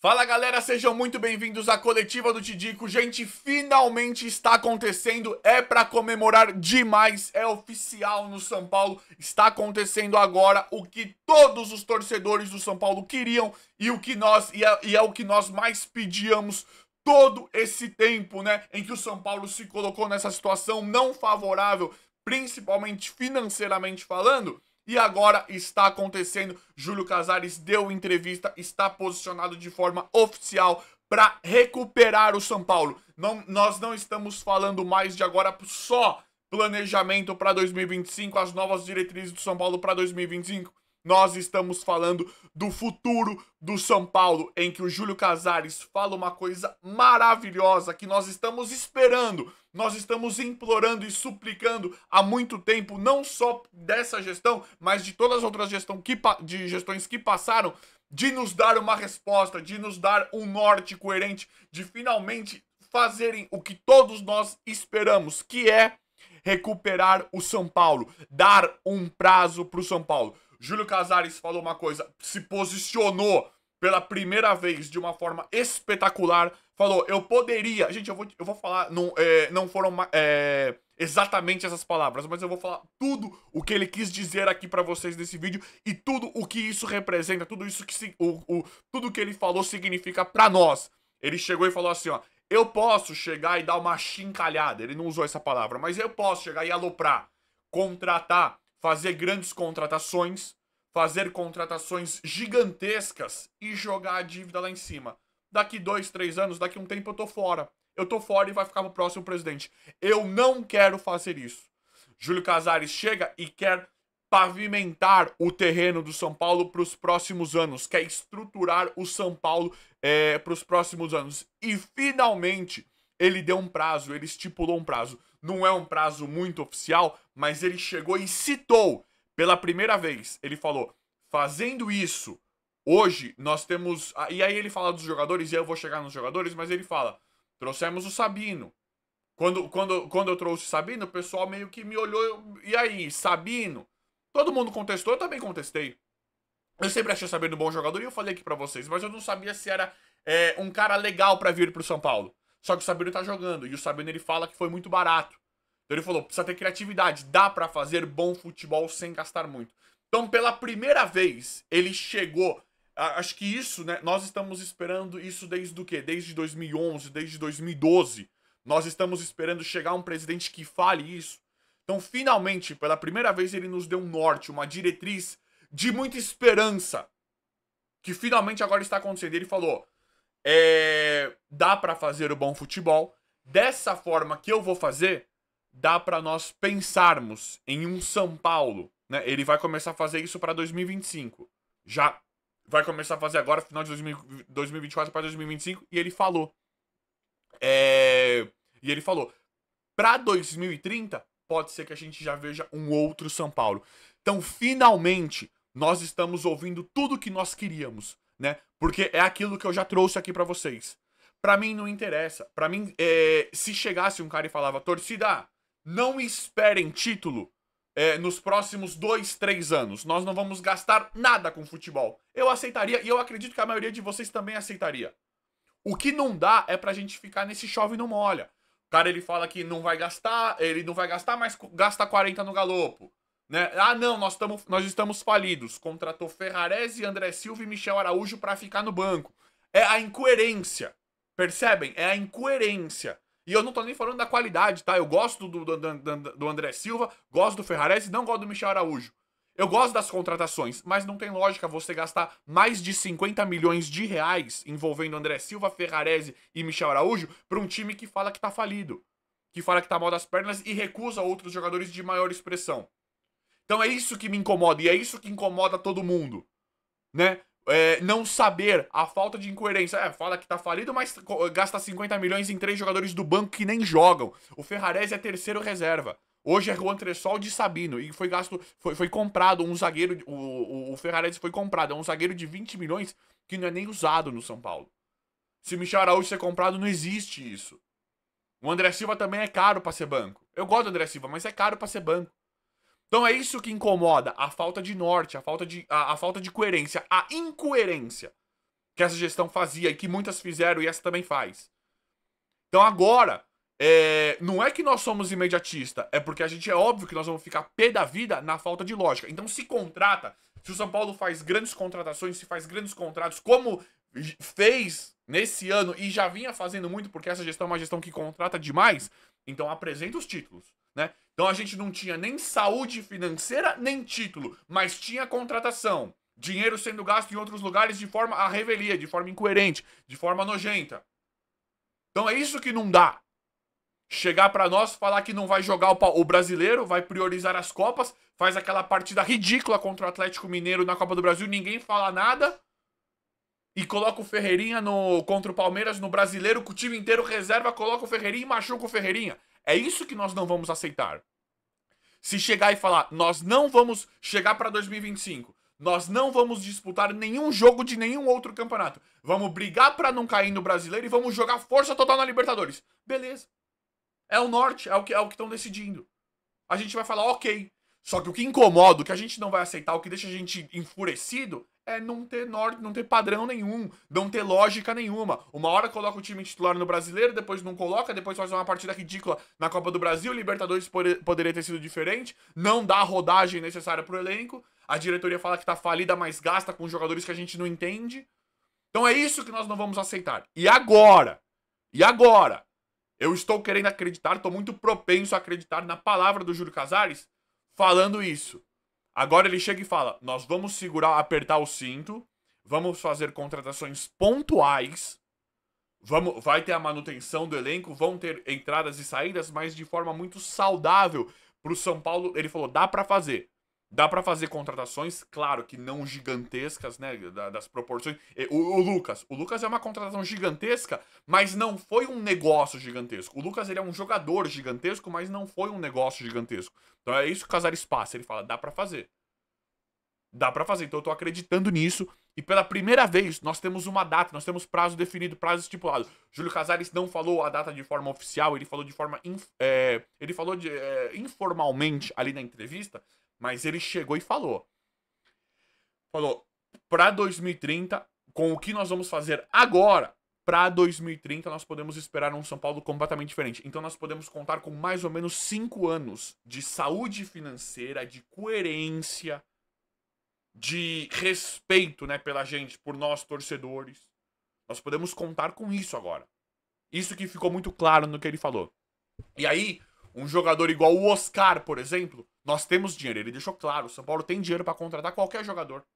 Fala galera, sejam muito bem-vindos à coletiva do Tidico. Gente, finalmente está acontecendo, é pra comemorar demais, é oficial no São Paulo. Está acontecendo agora o que todos os torcedores do São Paulo queriam e é o que nós mais pedíamos todo esse tempo, né, em que o São Paulo se colocou nessa situação não favorável, principalmente financeiramente falando. E agora está acontecendo. Júlio Casares deu entrevista, está posicionado de forma oficial para recuperar o São Paulo. Nós não estamos falando mais de agora só planejamento para 2025, as novas diretrizes do São Paulo para 2025. Nós estamos falando do futuro do São Paulo, em que o Júlio Casares fala uma coisa maravilhosa que nós estamos esperando, nós estamos implorando e suplicando há muito tempo, não só dessa gestão, mas de todas as outras gestões que passaram, de nos dar uma resposta, de nos dar um norte coerente, de finalmente fazerem o que todos nós esperamos, que é recuperar o São Paulo, dar um prazo para o São Paulo. Júlio Casares falou uma coisa, se posicionou pela primeira vez de uma forma espetacular, falou, eu poderia... Gente, eu vou falar, não foram exatamente essas palavras, mas eu vou falar tudo o que ele quis dizer aqui pra vocês nesse vídeo e tudo o que isso representa, tudo isso que tudo que ele falou significa pra nós. Ele chegou e falou assim, ó, eu posso chegar e dar uma chincalhada, ele não usou essa palavra, mas eu posso chegar e aloprar, contratar, fazer grandes contratações, fazer contratações gigantescas e jogar a dívida lá em cima. Daqui 2, 3 anos, daqui um tempo eu tô fora. Eu tô fora e vai ficar pro próximo presidente. Eu não quero fazer isso. Júlio Casares chega e quer pavimentar o terreno do São Paulo para os próximos anos, quer estruturar o São Paulo para os próximos anos. E finalmente ele deu um prazo, ele estipulou um prazo. Não é um prazo muito oficial, mas ele chegou e citou pela primeira vez. Ele falou, fazendo isso, hoje nós temos... E aí ele fala dos jogadores, e eu vou chegar nos jogadores, mas ele fala, trouxemos o Sabino. Quando eu trouxe o Sabino, o pessoal meio que me olhou, e aí, Sabino? Todo mundo contestou, eu também contestei. Eu sempre achei o Sabino um bom jogador e eu falei aqui pra vocês, mas eu não sabia se era um cara legal pra vir pro São Paulo. Só que o Sabino tá jogando, e o Sabino ele fala que foi muito barato. Então ele falou, precisa ter criatividade, dá pra fazer bom futebol sem gastar muito. Então pela primeira vez, ele chegou, acho que isso, né, nós estamos esperando isso desde o quê? Desde 2011, desde 2012. Nós estamos esperando chegar um presidente que fale isso. Então finalmente, pela primeira vez, ele nos deu um norte, uma diretriz de muita esperança. Que finalmente agora está acontecendo. Ele falou, dá pra fazer o bom futebol. Dessa forma que eu vou fazer, dá pra nós pensarmos em um São Paulo, né? Ele vai começar a fazer isso pra 2025. Já vai começar a fazer agora, final de 2024 para 2025, e ele falou. E ele falou, pra 2030, pode ser que a gente já veja um outro São Paulo. Então, finalmente, nós estamos ouvindo tudo que nós queríamos, né? Porque é aquilo que eu já trouxe aqui pra vocês. Pra mim não interessa. Pra mim, se chegasse um cara e falava, torcida, não esperem título nos próximos 2, 3 anos. Nós não vamos gastar nada com futebol. Eu aceitaria, e eu acredito que a maioria de vocês também aceitaria. O que não dá é pra gente ficar nesse chove e não molha. O cara, ele fala que não vai gastar, ele não vai gastar, mas gasta 40 no galopo. Né? Ah, não, nós estamos falidos. Contratou Ferrarese, André Silva e Michel Araújo pra ficar no banco. É a incoerência. Percebem? É a incoerência. E eu não tô nem falando da qualidade, tá? Eu gosto do André Silva, gosto do Ferrarese, não gosto do Michel Araújo. Eu gosto das contratações, mas não tem lógica você gastar mais de 50 milhões de reais envolvendo André Silva, Ferrarese e Michel Araújo pra um time que fala que tá falido, que fala que tá mal das pernas e recusa outros jogadores de maior expressão. Então é isso que me incomoda, e é isso que incomoda todo mundo, né? Não saber, a falta de incoerência. Fala que tá falido, mas gasta 50 milhões em 3 jogadores do banco que nem jogam. O Ferrarese é terceiro reserva. Hoje é Juan Tressol de Sabino. E foi comprado um zagueiro. O Ferrarese foi comprado. É um zagueiro de 20 milhões que não é nem usado no São Paulo. Se Michel Araújo ser comprado, não existe isso. O André Silva também é caro pra ser banco. Eu gosto do André Silva, mas é caro pra ser banco. Então é isso que incomoda, a falta de norte, a falta de coerência, a incoerência. que essa gestão fazia e que muitas fizeram e essa também faz. Então agora, não é que nós somos imediatista, é porque a gente é óbvio que nós vamos ficar pé da vida na falta de lógica. Então se contrata, se o São Paulo faz grandes contratações, se faz grandes contratos, como fez nesse ano e já vinha fazendo muito, porque essa gestão é uma gestão que contrata demais, então apresenta os títulos, né? Então a gente não tinha nem saúde financeira, nem título, mas tinha contratação. Dinheiro sendo gasto em outros lugares de forma à revelia, de forma incoerente, de forma nojenta. Então é isso que não dá. Chegar pra nós, falar que não vai jogar o brasileiro, vai priorizar as Copas, faz aquela partida ridícula contra o Atlético Mineiro na Copa do Brasil, ninguém fala nada, e coloca o Ferreirinha contra o Palmeiras no brasileiro, com o time inteiro reserva, coloca o Ferreirinha e machuca o Ferreirinha. É isso que nós não vamos aceitar. Se chegar e falar, nós não vamos chegar pra 2025, nós não vamos disputar nenhum jogo de nenhum outro campeonato. Vamos brigar pra não cair no brasileiro e vamos jogar força total na Libertadores. Beleza. É o norte, é o que estão decidindo. A gente vai falar, ok. Só que o que incomoda, o que a gente não vai aceitar, o que deixa a gente enfurecido, é não ter norte, não ter padrão nenhum, não ter lógica nenhuma. Uma hora coloca o time titular no brasileiro, depois não coloca, depois faz uma partida ridícula na Copa do Brasil, Libertadores poderia ter sido diferente, não dá a rodagem necessária pro elenco, a diretoria fala que tá falida, mas gasta com jogadores que a gente não entende. Então é isso que nós não vamos aceitar. E agora? Eu estou querendo acreditar, estou muito propenso a acreditar na palavra do Júlio Casares falando isso. Agora ele chega e fala, nós vamos segurar, apertar o cinto, vamos fazer contratações pontuais, vai ter a manutenção do elenco, vão ter entradas e saídas, mas de forma muito saudável para o São Paulo. Ele falou, dá para fazer. Dá pra fazer contratações, claro que não gigantescas, né, das proporções. O Lucas é uma contratação gigantesca, mas não foi um negócio gigantesco. O Lucas, ele é um jogador gigantesco, mas não foi um negócio gigantesco. Então é isso que o Casares passa, ele fala, dá pra fazer. Dá pra fazer, então eu tô acreditando nisso. E pela primeira vez, nós temos uma data, nós temos prazo definido, prazo estipulado. Júlio Casares não falou a data de forma oficial, ele falou de forma... ele falou informalmente ali na entrevista, mas ele chegou e falou. Falou, pra 2030, com o que nós vamos fazer agora, pra 2030 nós podemos esperar um São Paulo completamente diferente. Então nós podemos contar com mais ou menos 5 anos de saúde financeira, de coerência, de respeito, né, pela gente, por nós torcedores. Nós podemos contar com isso agora. Isso que ficou muito claro no que ele falou. E aí, um jogador igual o Oscar, por exemplo, nós temos dinheiro. Ele deixou claro, o São Paulo tem dinheiro pra contratar qualquer jogador.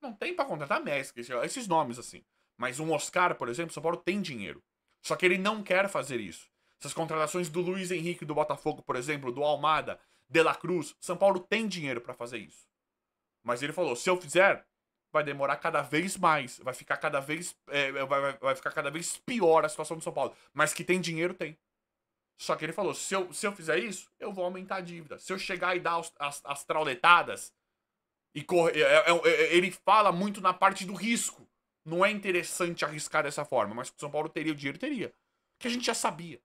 Não tem pra contratar Messi, esses nomes assim. Mas um Oscar, por exemplo, o São Paulo tem dinheiro. Só que ele não quer fazer isso. Essas contratações do Luiz Henrique do Botafogo, por exemplo, do Almada, De La Cruz, São Paulo tem dinheiro pra fazer isso. Mas ele falou, se eu fizer, vai demorar cada vez mais. Vai ficar cada vez, vai ficar cada vez pior a situação do São Paulo. Mas que tem dinheiro, tem. Só que ele falou, se eu fizer isso, eu vou aumentar a dívida. Se eu chegar e dar as trauletadas, e ele fala muito na parte do risco. Não é interessante arriscar dessa forma, mas que o São Paulo teria o dinheiro, teria. Que a gente já sabia.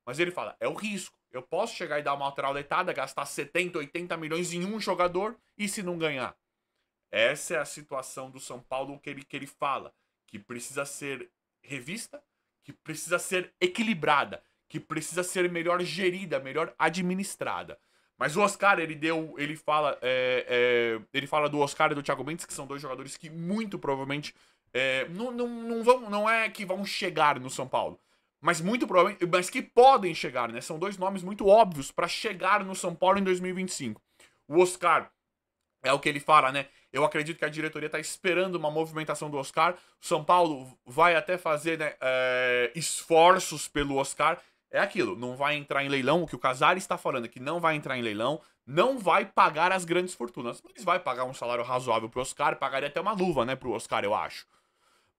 Mas ele fala, é o risco. Eu posso chegar e dar uma trauletada, gastar 70, 80 milhões em um jogador, e se não ganhar? Essa é a situação do São Paulo que ele fala. Que precisa ser revista, que precisa ser equilibrada, que precisa ser melhor gerida, melhor administrada. Mas o Oscar, ele fala do Oscar e do Thiago Mendes, que são dois jogadores que muito provavelmente não é que vão chegar no São Paulo, mas muito provavelmente, mas que podem chegar, né? São dois nomes muito óbvios para chegar no São Paulo em 2025. O Oscar é o que ele fala, né? Eu acredito que a diretoria tá esperando uma movimentação do Oscar. O São Paulo vai até fazer, né, esforços pelo Oscar. É aquilo, não vai entrar em leilão. O que o Casares está falando é que não vai entrar em leilão, não vai pagar as grandes fortunas. Mas vai pagar um salário razoável pro Oscar, pagaria até uma luva, né, pro Oscar, eu acho.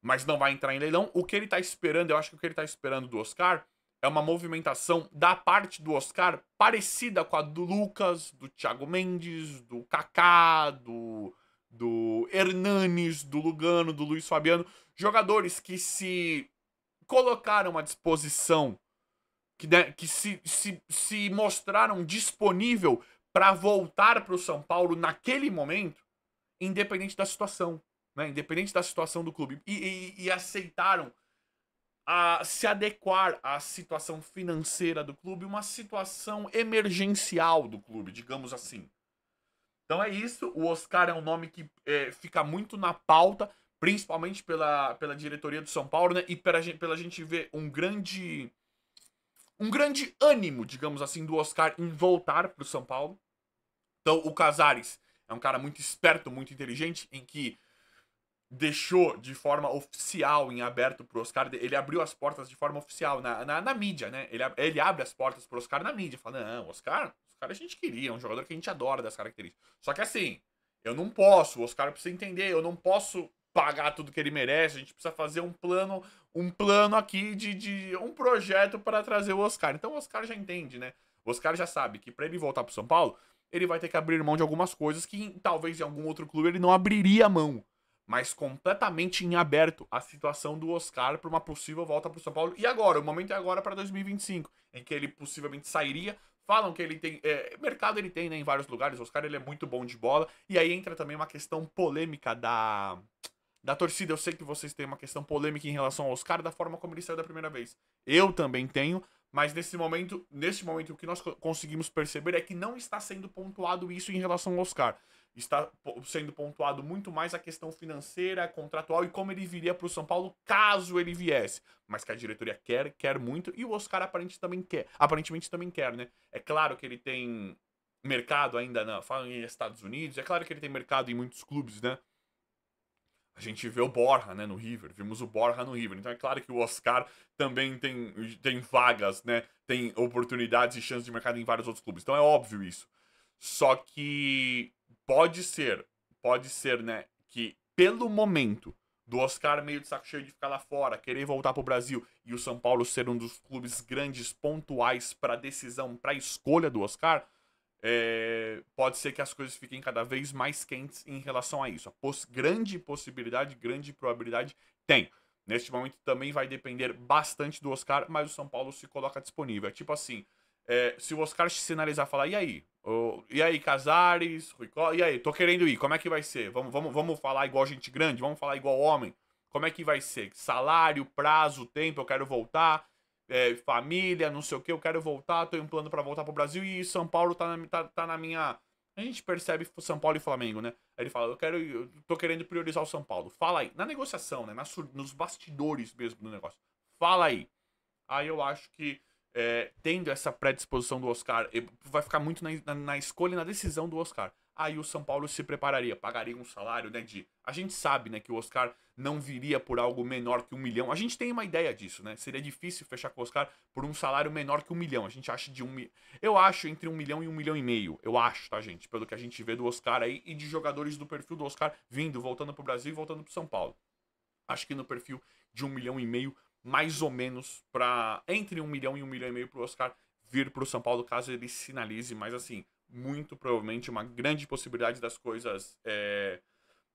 Mas não vai entrar em leilão. O que ele tá esperando, eu acho que o que ele tá esperando do Oscar é uma movimentação da parte do Oscar parecida com a do Lucas, do Thiago Mendes, do Kaká, do Hernanes, do Lugano, do Luiz Fabiano. Jogadores que se colocaram à disposição, que se mostraram disponível para voltar para o São Paulo naquele momento, independente da situação. né? Independente da situação do clube. E aceitaram se adequar à situação financeira do clube, uma situação emergencial do clube, digamos assim. Então é isso, o Oscar é um nome que fica muito na pauta, principalmente pela diretoria do São Paulo, né? E pela gente ver um grande ânimo, digamos assim, do Oscar em voltar para o São Paulo. Então o Casares é um cara muito esperto, muito inteligente, em que deixou de forma oficial em aberto pro Oscar. Ele abriu as portas de forma oficial na mídia, né? Ele abre as portas pro Oscar na mídia. Fala, não, Oscar a gente queria, é um jogador que a gente adora das características. Só que assim, eu não posso, o Oscar precisa entender, eu não posso pagar tudo que ele merece, a gente precisa fazer um plano aqui de um projeto para trazer o Oscar. Então o Oscar já entende, né? O Oscar já sabe que para ele voltar pro São Paulo, ele vai ter que abrir mão de algumas coisas que talvez em algum outro clube ele não abriria mão, mas completamente em aberto a situação do Oscar para uma possível volta para o São Paulo. E agora, o momento é agora para 2025, em que ele possivelmente sairia. Falam que ele tem. Mercado ele tem, né, em vários lugares. O Oscar ele é muito bom de bola. E aí entra também uma questão polêmica da torcida. Eu sei que vocês têm uma questão polêmica em relação ao Oscar, da forma como ele saiu da primeira vez. Eu também tenho. Mas nesse momento, o que nós conseguimos perceber é que não está sendo pontuado isso em relação ao Oscar. Está sendo pontuado muito mais a questão financeira, contratual e como ele viria para o São Paulo caso ele viesse. Mas que a diretoria quer muito e o Oscar aparentemente também quer, né? É claro que ele tem mercado ainda, falam em Estados Unidos, é claro que ele tem mercado em muitos clubes, né? A gente vê o Borja, né, no River, vimos o Borja no River. Então é claro que o Oscar também tem vagas, né? Tem oportunidades e chances de mercado em vários outros clubes. Então é óbvio isso. Só que pode ser, né, que pelo momento do Oscar meio de saco cheio de ficar lá fora, querer voltar pro Brasil e o São Paulo ser um dos clubes grandes pontuais para decisão, para escolha do Oscar, pode ser que as coisas fiquem cada vez mais quentes em relação a isso. Grande possibilidade, grande probabilidade tem. Neste momento também vai depender bastante do Oscar, mas o São Paulo se coloca disponível. É tipo assim, se o Oscar te sinalizar, falar, e aí? E aí, Casares, Rui Costa, e aí, tô querendo ir, como é que vai ser? Vamos falar igual gente grande? Vamos falar igual homem? Como é que vai ser? Salário, prazo, tempo, eu quero voltar, família, não sei o que, eu quero voltar, tô em um plano pra voltar pro Brasil e São Paulo tá na minha... A gente percebe São Paulo e Flamengo, né? Aí ele fala, eu tô querendo priorizar o São Paulo. Fala aí, na negociação, né? Nos bastidores mesmo do negócio. Fala aí. Aí eu acho que tendo essa predisposição do Oscar, vai ficar muito na escolha e na decisão do Oscar. Aí o São Paulo se prepararia, pagaria um salário, né, a gente sabe, né, que o Oscar não viria por algo menor que 1 milhão. A gente tem uma ideia disso, né? Seria difícil fechar com o Oscar por um salário menor que 1 milhão. A gente acha eu acho entre 1 milhão e 1 milhão e meio. Eu acho, tá, gente? Pelo que a gente vê do Oscar aí e de jogadores do perfil do Oscar voltando pro Brasil e voltando pro São Paulo. Acho que no perfil de 1 milhão e meio, mais ou menos, entre 1 milhão e 1 milhão e meio pro Oscar vir pro São Paulo, caso ele sinalize, mas assim, muito provavelmente uma grande possibilidade das coisas,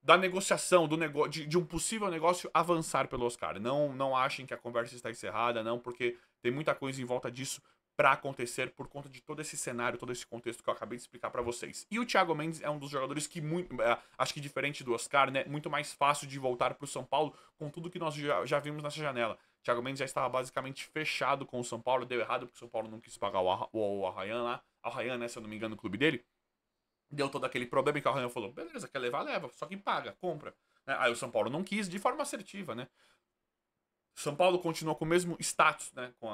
da negociação, de um possível negócio avançar pelo Oscar. Não achem que a conversa está encerrada, não, porque tem muita coisa em volta disso para acontecer por conta de todo esse cenário, todo esse contexto que eu acabei de explicar para vocês. E o Thiago Mendes é um dos jogadores que acho que diferente do Oscar, né, muito mais fácil de voltar para o São Paulo com tudo que nós já vimos nessa janela. O Thiago Mendes já estava basicamente fechado com o São Paulo, deu errado porque o São Paulo não quis pagar o Arrayan lá, Arrayan, né, se eu não me engano, no clube dele. Deu todo aquele problema que o Arrayan falou, beleza, quer levar, leva, só que paga, compra. Né? Aí o São Paulo não quis, de forma assertiva, né. São Paulo continuou com o mesmo status, né, com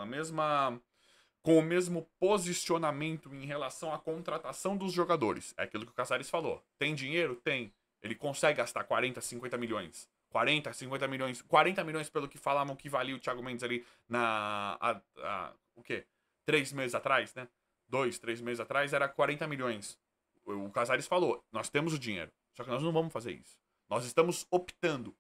o mesmo posicionamento em relação à contratação dos jogadores. É aquilo que o Casares falou. Tem dinheiro? Tem. Ele consegue gastar 40, 50 milhões. 40, 50 milhões. 40 milhões pelo que falavam que valia o Thiago Mendes ali o quê? 3 meses atrás, né? 2, 3 meses atrás era 40 milhões. O Casares falou, nós temos o dinheiro. Só que nós não vamos fazer isso. Nós estamos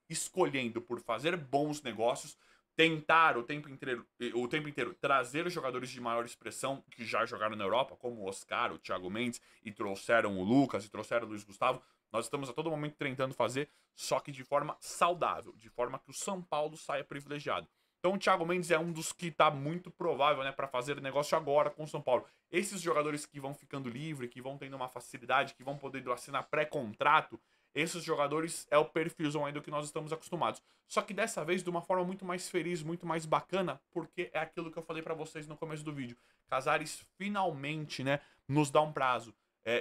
escolhendo por fazer bons negócios, tentar o tempo inteiro trazer jogadores de maior expressão que já jogaram na Europa, como o Oscar, o Thiago Mendes, e trouxeram o Lucas, e trouxeram o Luiz Gustavo. Nós estamos a todo momento tentando fazer, só que de forma saudável, de forma que o São Paulo saia privilegiado. Então o Thiago Mendes é um dos que está muito provável, né, para fazer negócio agora com o São Paulo. Esses jogadores que vão ficando livres, que vão tendo uma facilidade, que vão poder assinar pré-contrato, Esses jogadores é o perfilzão aí do que nós estamos acostumados. Só que dessa vez de uma forma muito mais feliz, muito mais bacana, porque é aquilo que eu falei pra vocês no começo do vídeo. Casares finalmente, né, nos dá um prazo.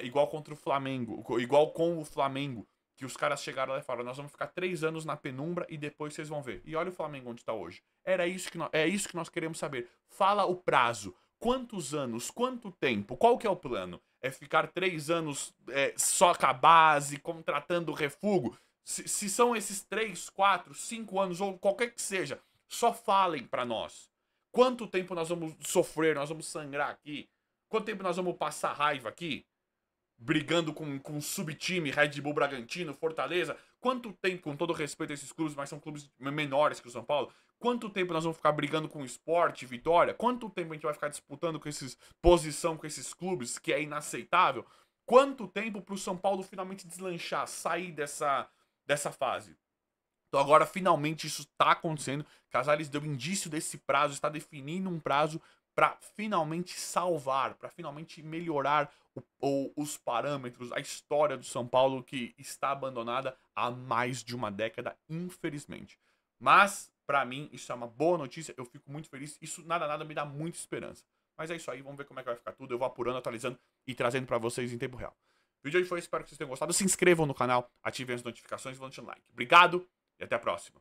Igual contra o Flamengo, igual com o Flamengo, que os caras chegaram lá e falaram, nós vamos ficar 3 anos na penumbra e depois vocês vão ver. E olha o Flamengo onde tá hoje. É isso que nós queremos saber. Fala o prazo. Quantos anos? Quanto tempo? Qual que é o plano? É ficar 3 anos só com a base, contratando refúgio? Se são esses 3, 4, 5 anos, ou qualquer que seja, só falem pra nós. Quanto tempo nós vamos sofrer, nós vamos sangrar aqui? Quanto tempo nós vamos passar raiva aqui? Brigando com subtime, Red Bull Bragantino, Fortaleza. Quanto tempo, com todo respeito a esses clubes, mas são clubes menores que o São Paulo, quanto tempo nós vamos ficar brigando com o Sport, Vitória? Quanto tempo a gente vai ficar disputando com esses posição com esses clubes, que é inaceitável? Quanto tempo pro São Paulo finalmente deslanchar, sair dessa fase? Então agora finalmente isso está acontecendo. Casares deu indício desse prazo, está definindo um prazo para finalmente salvar, para finalmente melhorar os parâmetros, a história do São Paulo que está abandonada há mais de uma década, infelizmente. Mas, para mim, isso é uma boa notícia, eu fico muito feliz, isso nada me dá muita esperança. Mas é isso aí, vamos ver como é que vai ficar tudo, eu vou apurando, atualizando e trazendo para vocês em tempo real. O vídeo aí foi, espero que vocês tenham gostado, se inscrevam no canal, ativem as notificações e vão deixando like. Obrigado e até a próxima.